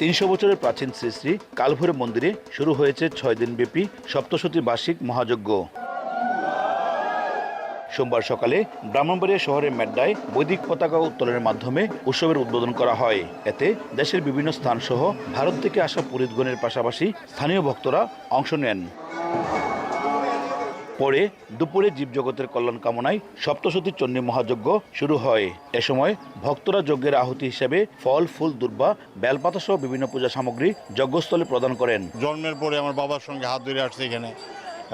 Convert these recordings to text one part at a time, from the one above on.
300 বছরের প্রাচীন শ্রী শ্রী কালভৈরব মন্দিরে শুরু হয়েছে 6 দিনব্যাপী সপ্তশতী বার্ষিক মহাযজ্ঞ। সোমবার সকালে ব্রাহ্মণবাড়িয়া শহরের মেড্ডায় বৈদিক পতাকা উত্তোলনের মাধ্যমে উৎসবের উদ্বোধন করা হয়। এতে দেশের বিভিন্ন স্থানসহ ভারত থেকে আসা পুরোহিতগণের পাশাপাশি স্থানীয় ভক্তরা অংশ নেন। পরে দুপুরে জীবজগতের কল্যাণ কামনায় সপ্তশতী চণ্ডী মহাযজ্ঞ শুরু হয়। এ সময় ভক্তরা যজ্ঞের আহুতি হিসেবে ফল, ফুল, দুর্বা, বেলপাতা সহ বিভিন্ন পূজা সামগ্রী যজ্ঞস্থলে প্রদান করেন। জন্মের পরে আমার বাবার সঙ্গে হাত ধরে আসছে এখানে,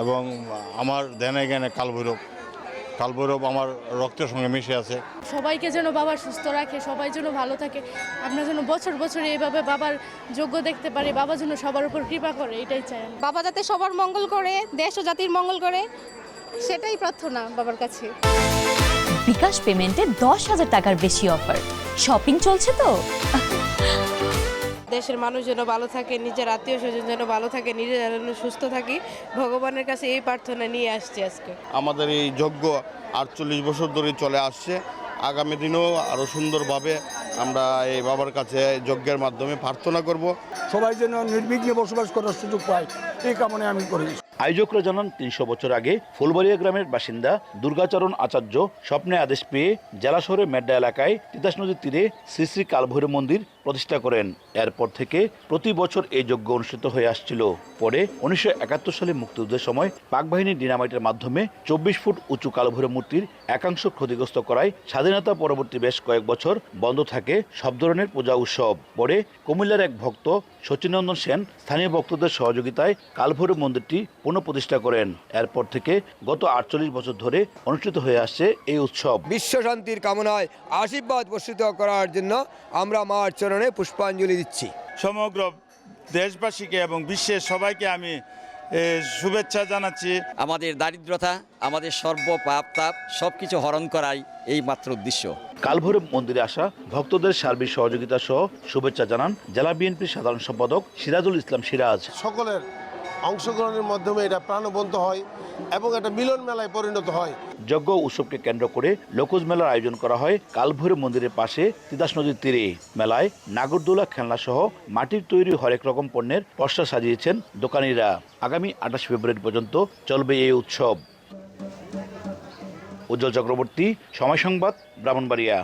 এবং আমার ধ্যানে জ্ঞানে কালভৈরব আমার রক্তের সঙ্গে মিশে আছে। সবাইকে যেন বাবা সুস্থ রাখে, সবাই যেন ভালো থাকে, আমরা যেন বছর বছর এইভাবে বাবার যজ্ঞ দেখতে পারি, বাবা যেন সবার উপর কৃপা করে, এটাই চাই। বাবা যাতে সবার মঙ্গল করে, দেশ ও জাতির মঙ্গল করে, সেটাই প্রার্থনা বাবার কাছে। বিকাশ পেমেন্টে 10,000 টাকার বেশি অফার। শপিং চলছে তো। দেশের মানুষ যেন ভালো থাকে, নিজের আত্মীয় স্বজন যেন ভালো থাকে, নিজে যেন সুস্থ থাকি, ভগবানের কাছে এই প্রার্থনা নিয়ে আসছি আজকে। আমাদের এই যজ্ঞ 48 বছর ধরে চলে আসছে। আগামী দিনেও আরও সুন্দরভাবে আমরা এই বাবার কাছে যজ্ঞের মাধ্যমে প্রার্থনা করব। সবাই যেন নির্বিঘ্নে বসবাস করার সুযোগ পায়, এই কামনে আমি করি। আয়োজকরা জানান 300 বছর আগে ফুলবাড়িয়া গ্রামের বাসিন্দা দুর্গাচরণ আচার্য স্বপ্নে আদেশ পেয়ে জেলা শহরের মেড্ডা এলাকায় তিতাস নদীর তীরে শ্রী শ্রী কালভৈরব মন্দির প্রতিষ্ঠা করেন। এরপর থেকে প্রতি বছর এই যজ্ঞ অনুষ্ঠিত হয়ে আসছিল। পরে 1971 সালে মুক্তিযুদ্ধের সময় পাক বাহিনীর ডিনামাইটের মাধ্যমে 24 ফুট উঁচু কালভৈরব মূর্তির একাংশ ক্ষতিগ্রস্ত করায় স্বাধীনতা পরবর্তী বেশ কয়েক বছর বন্ধ থাকে সব ধরনের পূজা উৎসব। পরে কুমিল্লার এক ভক্ত শচীনন্দন সেন স্থানীয় ভক্তদের সহযোগিতায় কালভৈরব মন্দিরটি পুনঃপ্রতিষ্ঠা করেন। এরপর থেকে গত 48 বছর ধরে অনুষ্ঠিত হয়ে আসছে এই উৎসব। বিশ্ব শান্তির কামনায় আশীর্বাদ বর্ষিত করার জন্য আমরা মার চরণে পুষ্পাঞ্জলি দিচ্ছি। সমগ্র দেশবাসীকে এবং বিশ্বের সবাইকে আমি শুভেচ্ছা জানাচ্ছি। আমাদের দারিদ্রতা, আমাদের সর্বপাপ তাপ সবকিছু হরণ করাই এই মাত্র উদ্দেশ্য। কালভৈরব মন্দিরে আসা ভক্তদের সার্বিক সহযোগিতা সহ শুভেচ্ছা জানান জেলা বিএনপির সাধারণ সম্পাদক সিরাজুল ইসলাম সিরাজ। সকলের অংশগ্রহণের মাধ্যমে এটা প্রাণবন্ত হয় এবং একটা মিলন মেলায় পরিণত হয়। যজ্ঞ উৎসবকে কেন্দ্র করে লোকজ মেলার আয়োজন করা হয় কালভৈরব মন্দিরের পাশে তিতাস নদীর তীরে। মেলায় নাগরদোলা, খেলনা সহ মাটির তৈরি হরেক রকম পণ্যের পসরা সাজিয়েছেন দোকানিরা। আগামী 28 ফেব্রুয়ারি পর্যন্ত চলবে এই উৎসব। উজ্জ্বল চক্রবর্তী, সময় সংবাদ, ব্রাহ্মণবাড়িয়া।